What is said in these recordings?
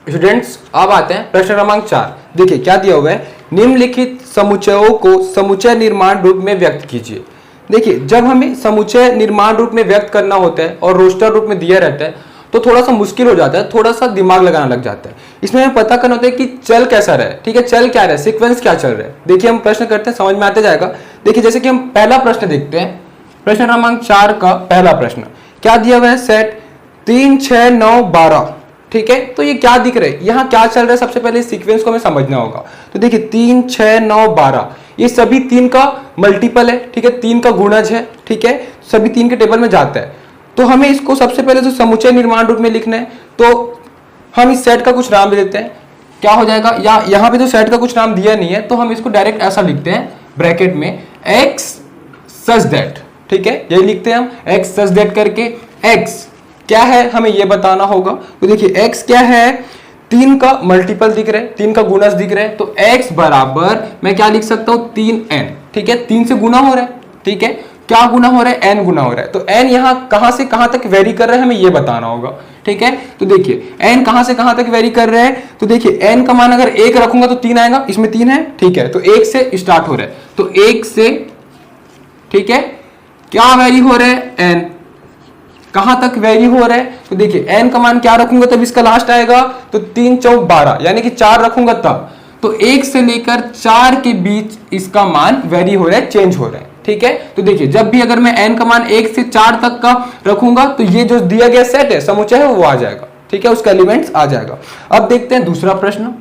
Students अब आते हैं प्रश्न क्रमांक 4। देखिए क्या दिया हुआ है, निम्नलिखित समुच्चयों को समुच्चय निर्माण रूप में व्यक्त कीजिए। देखिए जब हमें समुच्चय निर्माण रूप में व्यक्त करना होता है और रोस्टर रूप में दिया रहता है तो थोड़ा सा मुश्किल हो जाता है, थोड़ा सा दिमाग लगाना लग जाता है। इसमें हमें पता करना होता है कि चल कैसा रहे, ठीक है, चल क्या रहे, सीक्वेंस क्या चल रहा है। देखिए हम प्रश्न करते हैं, समझ में आते जाएगा। देखिए जैसे कि हम पहला प्रश्न देखते हैं, प्रश्न क्रमांक 4 का पहला प्रश्न क्या दिया हुआ है, सेट 3 6 9 12, ठीक है। तो ये क्या दिख रहा है, यहाँ क्या चल रहा है, सबसे पहले सीक्वेंस को हमें समझना होगा। तो देखिए 3 6 9 12 ये सभी 3 का मल्टीपल है, ठीक है, 3 का गुणज है, ठीक है, सभी 3 के टेबल में जाता है। तो हमें इसको सबसे पहले तो समुच्चय निर्माण रूप में लिखना है, तो हम इस सेट का कुछ नाम दे देते हैं। क्या हो जाएगा, या यहाँ पे तो सेट का कुछ नाम दिया नहीं है तो हम इसको डायरेक्ट ऐसा लिखते हैं ब्रैकेट में एक्स सच दैट, ठीक है, यही लिखते हैं हम एक्स सच दैट करके। एक्स क्या है हमें ये बताना होगा। तो देखिए x क्या है, 3 का मल्टीपल दिख रहा है, 3 का गुणज दिख रहा है, तो x बराबर मैं क्या लिख सकता हूं 3n, ठीक है, 3 से गुना हो रहा है, ठीक है, क्या गुना हो रहा है, n गुना हो रहा है। तो n यहां कहां से कहां तक वेरी कर रहा है हमें ये बताना होगा, ठीक है। तो देखिए n कहां से कहां तक वेरी कर रहा है, तो देखिए n का मान अगर 1 रखूंगा तो 3 आएगा, इसमें 3 है, ठीक है, तो 1 से स्टार्ट हो रहा है, तो 1 से, ठीक है, क्या वेरी हो रहा है n, कहां तक वेरी हो रहा है। तो देखिए n का मान क्या रखूंगा तब इसका लास्ट आएगा, तो 3 चौक 12 यानी कि 4 रखूंगा तब, तो 1 से लेकर 4 के बीच इसका मान वेरी हो रहा है, चेंज हो रहा है, ठीक है। तो देखिए जब भी अगर मैं n का मान 1 से 4 तक का रखूंगा तो ये जो दिया गया सेट है समुच्चय है वो आ जाएगा, ठीक है, उसका एलिमेंट्स आ जाएगा। अब देखते हैं दूसरा प्रश्न।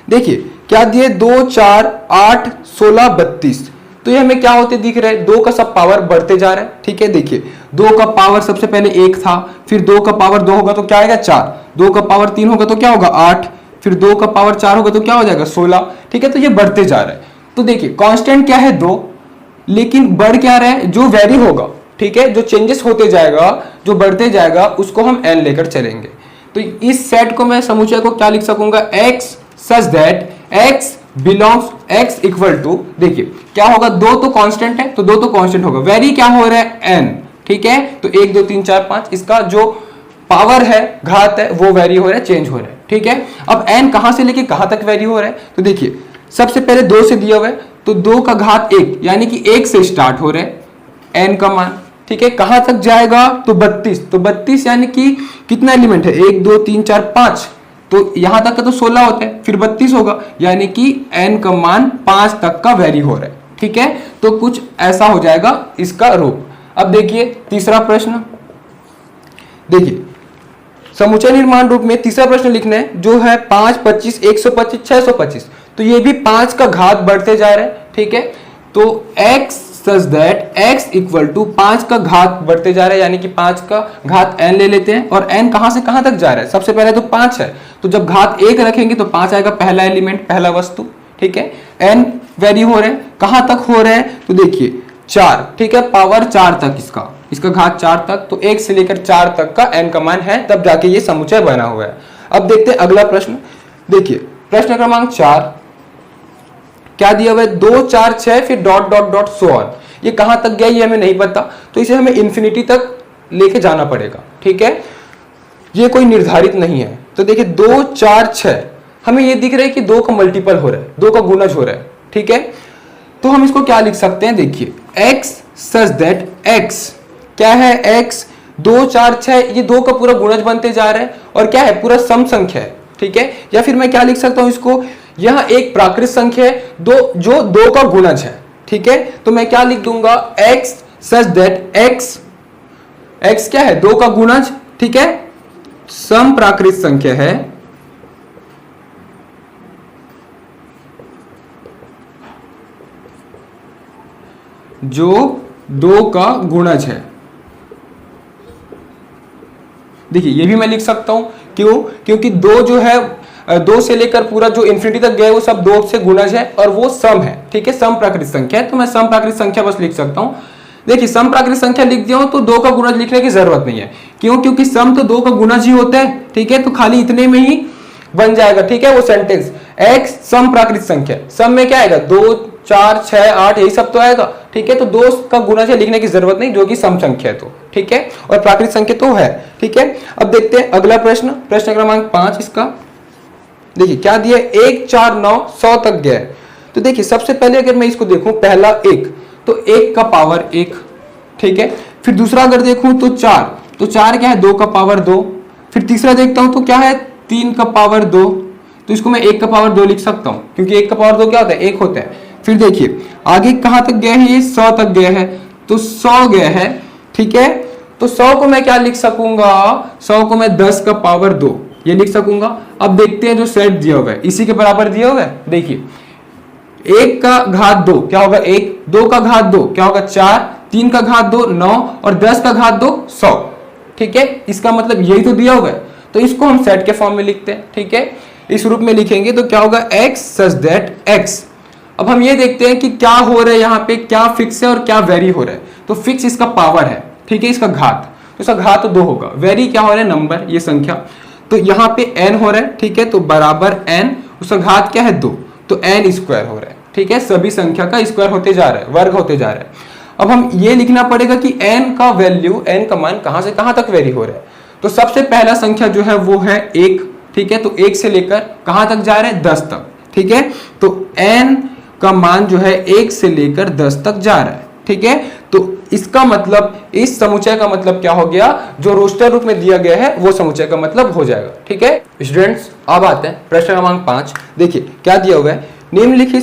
देखिए क्या दिए 2 4 8 16 32, तो ये हमें क्या होते दिख रहा है, 2 का सब पावर बढ़ते जा रहा है, ठीक है। देखिए 2 का पावर सबसे पहले 1 था, फिर 2 का पावर 2 होगा तो क्या आएगा 4, 2 का पावर 3 होगा तो क्या होगा 8, फिर 2 का पावर 4 होगा तो क्या हो जाएगा 16, ठीक है। तो ये बढ़ते जा रहा है। तो देखिए कांस्टेंट क्या है 2, लेकिन बढ़ क्या रहा है, जो वेरी होगा, ठीक है, जो चेंजेस होते जाएगा, जो बढ़ते जाएगा उसको हम n लेकर चलेंगे। तो इस सेट को मैं समुच्चय को क्या लिख सकूंगा, x such that x belongs x equal to, देखिए क्या होगा, 2 तो कांस्टेंट है तो 2 तो कांस्टेंट होगा, वेरी क्या हो रहा है n, ठीक है। तो 1 2 3 4 5 इसका जो पावर है, घात है, वो वेरी हो रहा है, चेंज हो रहा है, ठीक है। अब n कहां से लेके कहां तक वेरी हो रहा है, तो देखिए सबसे पहले 2 से दिया हुआ है, तो 2 का घात 1 यानी कि 1 से स्टार्ट हो रहा है n का मान, ठीक है, कहां तक जाएगा तो 32, तो 32 यानी कि कितना एलिमेंट है 1 2 3 4 5, तो यहां तक का तो 16 होता है, फिर 32 होगा, यानी कि n का मान 5 तक का वेरी हो रहा है, ठीक है। तो कुछ ऐसा हो जाएगा इसका रूप। अब देखिए तीसरा प्रश्न, देखिए समुच्चय निर्माण रूप में तीसरा प्रश्न लिखना है जो है 5 25 125 625, तो ये भी 5 का घात बढ़ते जा रहा है, ठीक है। तो x such that x equal to 5 का घात बढ़ते जा रहा है, यानी कि 5 का घात n ले लेते हैं, और n कहां से कहां तक जा रहा है, सबसे पहले तो 5 है, तो जब घात 1 रखेंगे तो 5 आएगा, पहला एलिमेंट, पहला वस्तु, ठीक है। n वेरी हो रहा है, कहां तक हो रहा है, तो देखिए 4, ठीक है, पावर 4 तक इसका घात 4 तक, तो 1 से लेकर 4 तक का n का मान है, तब जाके ये समुच्चय बना हुआ है। अब देखते हैं अगला प्रश्न। देखिए प्रश्न क्रमांक 4 क्या दिया हुआ है, 2 4 6 फिर dot dot dot so on, ये कहां तक गया ये हमें नहीं पता, तो इसे हमें इंफिनिटी तक लेके जाना पड़ेगा, ठीक है, ये कोई निर्धारित नहीं है। तो देखिए 2 4 6 हमें ये दिख रहा है कि 2 का मल्टीपल हो रहा है, 2 का गुणज हो रहा है, ठीक है। तो हम इसको क्या लिख सकते हैं, देखिए x सच दैट x क्या है, x 2 4 6 ये 2 का पूरा गुणज बनते जा रहा है, और क्या है पूरा सम संख्या है, ठीक है। या फिर मैं क्या लिख सकता हूं इसको, यह एक प्राकृत संख्या है जो 2 का गुणज है, ठीक है। तो मैं क्या लिख दूंगा, x सच दैट x क्या है 2 का गुणज, ठीक है, सम प्राकृत संख्या है जो 2 का गुणज है। देखिए ये भी मैं लिख सकता हूं, क्यों, क्योंकि 2 जो है 2 से लेकर पूरा जो इंफिनिटी तक गया है वो सब 2 से गुणज है और वो सम है, ठीक है, सम प्राकृत संख्या है, तो मैं सम प्राकृत संख्या बस लिख सकता हूं। देखिए सम प्राकृत संख्या लिख दिया हूं तो 2 का गुणज लिखने की जरूरत नहीं है, क्यों, क्योंकि सम तो 2 का गुणज ही होता है, ठीक है, तो खाली इतने में ही बन जाएगा, ठीक है, वो सेंटेंस x सम प्राकृत संख्या, सम में क्या आएगा 2 4, 6, 8 यही सब तो आएगा। ठीक है, तो 2 का गुना से लिखने की जरूरत नहीं, जो कि सम संख्या है तो ठीक है, और प्राकृत संख्या तो है। ठीक है, अब देखते हैं अगला प्रश्न, प्रश्न क्रमांक 5 इसका। देखिए क्या दिया, 1, 4, 9, 100 तक गया है। तो देखिए सबसे पहले अगर मैं इसको देखूं, पहला 1 तो 1 का पावर 1, ठीक है। फिर दूसरा अगर देखूं तो 4, तो 4 क्या है, 2 का पावर 2। फिर तीसरा देखता हूं तो क्या है, 3 का पावर 2। तो इसको मैं 1 का पावर 2 लिख सकता हूं, क्योंकि 1 का पावर 2 क्या होता है, 1 होता है। फिर देखिए आगे कहां तक गया है, ये 100 तक गया है, तो 100 गया है। ठीक है, तो 100 को मैं क्या लिख सकूंगा, 100 को मैं 10 का पावर 2 ये लिख सकूंगा। अब देखते हैं जो सेट दिया हुआ है इसी के बराबर दिया हुआ है। देखिए 1 का घात 2 क्या होगा 1, 2 का घात 2 क्या होगा 4, 3 का घात 2 9 और 10 का घात 2 100। ठीक है, इसका मतलब यही तो दिया हुआ है, तो इसको हम सेट के फॉर्म में लिखते हैं। ठीक है, इस रूप में लिखेंगे तो क्या होगा x सच दैट x। अब हम ये देखते हैं कि क्या हो रहा है यहाँ पे, क्या फिक्स है और क्या वेरी हो रहा है। तो फिक्स इसका पावर है, ठीक है, इसका घात, तो इसका घात तो 2 होगा। वेरी क्या हो रहा है, नंबर, ये संख्या, तो यहाँ पे n हो रहा है। ठीक है, तो बराबर n, उसका घात क्या है 2, तो n स्क्वायर हो रहा है। ठीक है, सभी संख्या का स्क्वायर होते जा रहा है, वर्ग होते जा रहा है। अब हम ये लिखना पड़ेगा कि n का वैल्यू, n का मान कहां से कहां तक वेरी हो रहा है। तो सबसे पहला संख्या जो है वो है 1। ठीक है, तो 1 से लेकर कहां तक जा रहे हैं, 10 तक। ठीक है, तो n का मान जो है 1 से लेकर 10 तक जा रहा है। ठीक है, तो इसका मतलब, इस समुच्चय का मतलब क्या हो गया, जो रोस्टर रूप में दिया गया है वो समुच्चय का मतलब हो जाएगा। ठीक है स्टूडेंट्स, अब आते हैं प्रश्न क्रमांक 5। देखिए क्या दिया हुआ है, निम्नलिखित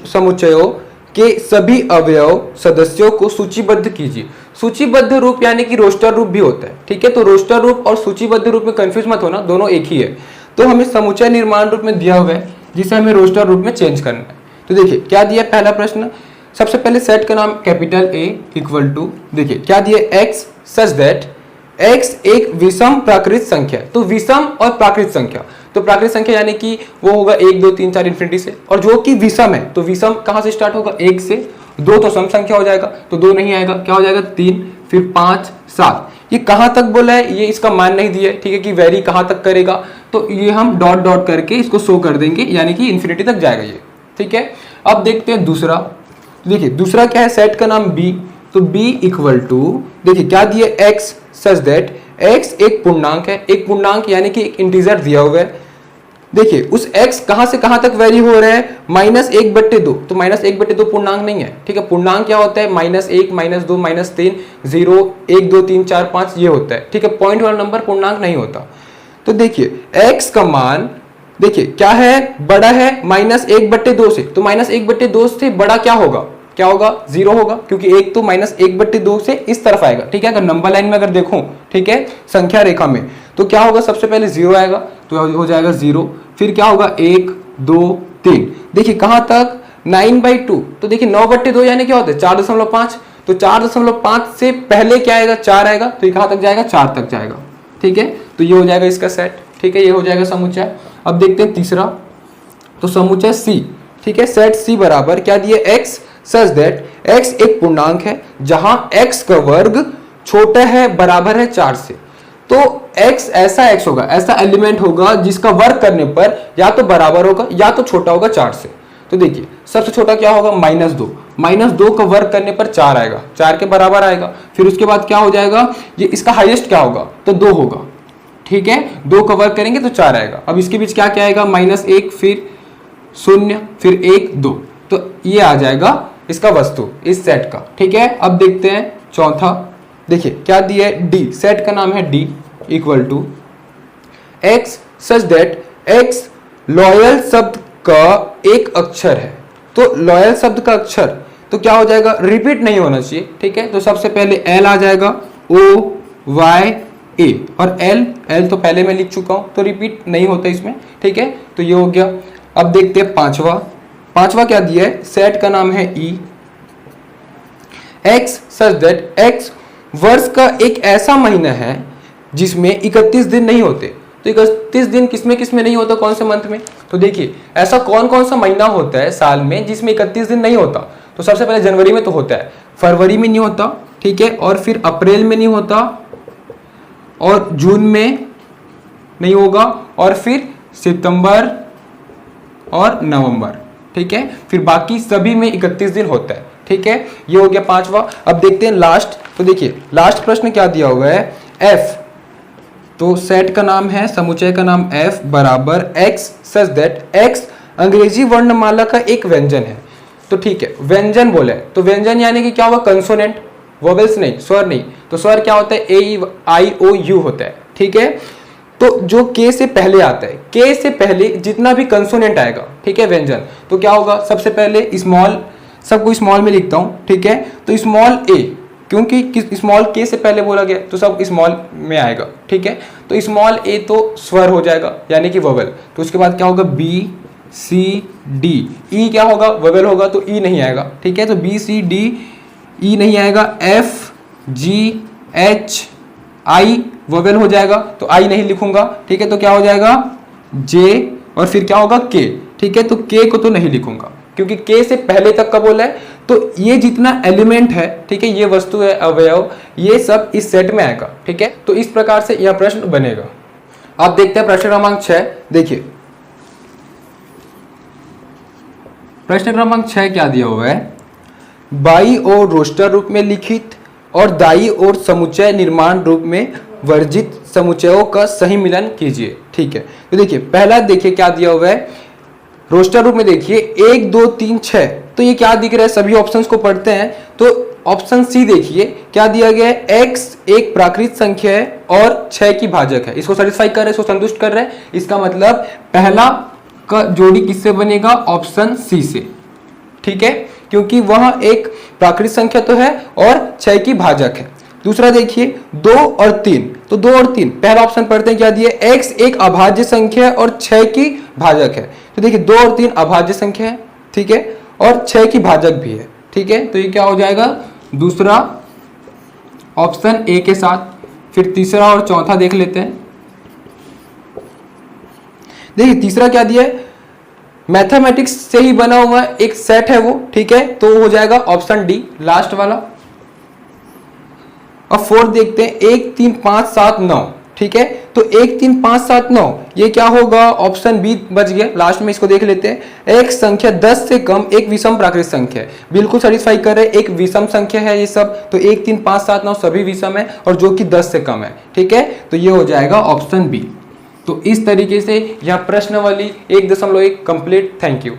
समुच्चयों के सभी अवयव सदस्यों को सूचीबद्ध कीजिए। सूचीबद्ध रूप यानी कि रोस्टर रूप भी होता है। ठीक है, तो रोस्टर रूप और सूचीबद्ध रूप में कंफ्यूज मत होना, दोनों एक ही है। तो हमें समुच्चय निर्माण रूप में दिया हुआ है, जिसे हमें रोस्टर रूप में चेंज करना है। तो देखिए क्या दिया, पहला प्रश्न, सबसे पहले सेट का नाम कैपिटल A इक्वल टू, देखिए क्या दिया, x सच दैट x एक विषम प्राकृत संख्या। तो विषम और प्राकृत संख्या, तो प्राकृत संख्या यानी कि वो होगा 1 2 3 4 इन्फिनिटी से, और जो कि विषम है तो विषम कहां से स्टार्ट होगा, 1 से। 2 तो सम संख्या हो जाएगा, तो 2 नहीं आएगा, क्या हो जाएगा 3, फिर 5 7। ये कहां तक बोला है, ये इसका मान नहीं दिया है। ठीक है, कि वेरी कहां तक करेगा, तो ये हम डॉट डॉट करके इसको शो कर देंगे, यानी कि इन्फिनिटी तक जाएगा ये। ठीक है, अब देखते हैं दूसरा। देखिए दूसरा क्या है, सेट का नाम b, तो b इक्वल टू, देखिए क्या दिया, x सच दैट x एक पूर्णांक है। एक पूर्णांक यानी कि एक इंटीजर दिया हुआ है। देखिए उस x कहां से कहां तक वेरी हो रहा है, -1/2। तो -1/2 पूर्णांक नहीं है। ठीक है, पूर्णांक क्या होता है, -1 -2 -3 0 1 2 3 4 5 ये होता है। ठीक है, पॉइंट वाला नंबर पूर्णांक नहीं होता। तो देखिए x का मान, देखिए क्या है, बड़ा है -1/2 से, तो -1/2 से बड़ा क्या होगा, क्या होगा 0 होगा, क्योंकि 1 तो -1/2 से इस तरफ आएगा। ठीक है, अगर नंबर लाइन में अगर देखूं, ठीक है, संख्या रेखा में, तो क्या होगा, सबसे पहले 0 आएगा, तो हो जाएगा 0। फिर क्या होगा 1 2 3, देखिए कहां तक 9/2। तो देखिए 9/2 यानी क्या होता है 4.5, तो 4.5 से पहले क्या आएगा, 4 आएगा, तो ये कहां तक जाएगा, 4 तक जाएगा। ठीक है, तो ये हो जाएगा इसका सेट। ठीक है, ये हो जाएगा समुच्चय। अब देखते हैं तीसरा, तो समुच्चय C। ठीक है, सेट C बराबर क्या दिए, x सच दैट x एक पूर्णांक है जहां x का वर्ग छोटा है, बराबर है 4 से। तो x ऐसा x होगा, ऐसा एलिमेंट होगा जिसका वर्ग करने पर या तो बराबर होगा या तो छोटा होगा 4 से। तो देखिए सबसे छोटा क्या होगा, -2। -2 का वर्ग करने पर 4 आएगा, 4 के बराबर आएगा। फिर उसके बाद क्या हो जाएगा, ये इसका हाईएस्ट क्या होगा, तो 2 होगा। ठीक है, 2 का वर्ग करेंगे तो 4 आएगा। अब इसके बीच क्या क्या आएगा, -1 फिर 0 फिर 1 2, तो ये आ जाएगा इसका वस्तु इस सेट का। ठीक है, अब देखते हैं चौथा। देखिए क्या दिया है, D, सेट का नाम है D equal to x such that x loyal शब्द का एक अक्षर है। तो लॉयल शब्द का अक्षर तो क्या हो जाएगा, रिपीट नहीं होना चाहिए। ठीक है, तो सबसे पहले L आ जाएगा, O Y A, और L तो पहले मैं लिख चुका हूं, तो रिपीट नहीं होता इसमें। ठीक है, तो ये हो गया। अब देखते हैं पांचवा क्या दिया है, सेट का नाम है E, x such that x वर्ष का एक ऐसा महीना है जिसमें 31 दिन नहीं होते। तो 31 दिन किसमें किसमें नहीं होता, कौन से मंथ में, तो देखिए ऐसा कौन कौन सा महीना होता है साल में जिसमें 31 दिन नहीं होता। तो सबसे पहले जनवरी में तो होता है, फरवरी में नहीं होता। ठीक है, और फिर अप्रैल में नहीं होता, और जून में नहीं होगा, और फिर सितंबर और नवंबर। ठीक है, फिर बाकी सभी में 31 दिन होता है, ठीक है। ये हो गया पांचवा। अब देखते हैं लास्ट। तो देखिए लास्ट प्रश्न क्या दिया हुआ है, एफ, तो सेट का नाम है, समुच्चय का नाम एफ बराबर एक्स सच दैट एक्स अंग्रेजी वर्णमाला का एक व्यंजन है। तो ठीक है, व्यंजन बोले तो व्यंजन यानी कि क्या होगा, कंसोनेंट, वोवेल्स नहीं, स्वर नहीं। तो स्वर क्या होता है, ए आई ओ यू होता है, ठीक है। तो जो के से पहले आता है, के से पहले जितना भी कंसोनेंट आएगा, ठीक है, व्यंजन, तो क्या होगा, सबसे पहले स्मॉल, सबको स्मॉल में लिखता हूं, ठीक है। तो स्मॉल ए, क्योंकि स्मॉल के से पहले बोला गया तो सब स्मॉल में आएगा, ठीक है। तो स्मॉल ए तो स्वर हो जाएगा यानी कि वोवेल। तो उसके बाद क्या होगा, बी सी डी, ई क्या होगा, वोवेल होगा तो ई नहीं आएगा, ठीक है। तो बी सी डी ई नहीं आएगा, F G H I vowel हो जाएगा तो आई नहीं लिखूंगा, ठीक है। तो क्या हो जाएगा, जे और फिर क्या होगा, के, ठीक है। तो के को तो नहीं लिखूंगा क्योंकि के से पहले तक का बोला है। तो ये जितना एलिमेंट है, ठीक है, ये वस्तु है, अवयव, ये सब इस सेट में आएगा, ठीक है। तो इस प्रकार से यह प्रश्न बनेगा। आप देखते हैं प्रश्न क्रमांक 6। देखिए प्रश्न क्रमांक 6 क्या दिया हुआ है, बाई ओर रोस्टर रूप में लिखित और दाई ओर समुच्चय निर्माण रूप में वर्जित समुच्चयों का सही मिलन कीजिए, ठीक है। तो देखिए पहला देखिए क्या दिया हुआ है, रोस्टर रूप में देखिए 1 2 3 6, तो ये क्या दिख रहा है, सभी ऑप्शंस को पढ़ते हैं। तो ऑप्शन सी देखिए क्या दिया गया है, x एक प्राकृत संख्या है और 6 की भाजक है, इसको सेटिस्फाई कर रहे हैं, इसको संतुष्ट कर रहे हैं। इसका मतलब पहला का जोड़ी किससे बनेगा, ऑप्शन सी से, ठीक है, क्योंकि वह एक प्राकृत संख्या तो है और 6 की भाजक है। दूसरा देखिए 2 और 3, तो 2 और 3 पहला ऑप्शन पढ़ते हैं, क्या दिए, x एक अभाज्य संख्या है और 6 की भाजक है। तो देखिए 2 और 3 अभाज्य संख्या है, ठीक है, और 6 की भाजक भी है, ठीक है। तो ये क्या हो जाएगा, दूसरा ऑप्शन ए के साथ। फिर तीसरा और चौथा देख लेते हैं। देखिए तीसरा क्या दिया है, मैथमेटिक्स से ही बना हुआ एक सेट है वो, ठीक है, तो हो जाएगा ऑप्शन डी लास्ट वाला। अब फोर्थ देखते हैं 1 3 5 7 9, ठीक है। तो 1 3 5 7 9 ये क्या होगा, ऑप्शन बी बच गया लास्ट में। इसको देख लेते हैं, एक संख्या 10 से कम एक विषम प्राकृत संख्या है, बिल्कुल सेटिस्फाई कर रहे, एक विषम संख्या है ये सब। तो 1 3 5 7 9 सभी विषम है और जो कि 10 से कम है, ठीक है। तो ये हो जाएगा ऑप्शन बी। तो इस तरीके से यह प्रश्नावली 1.1 कंप्लीट। Thank you.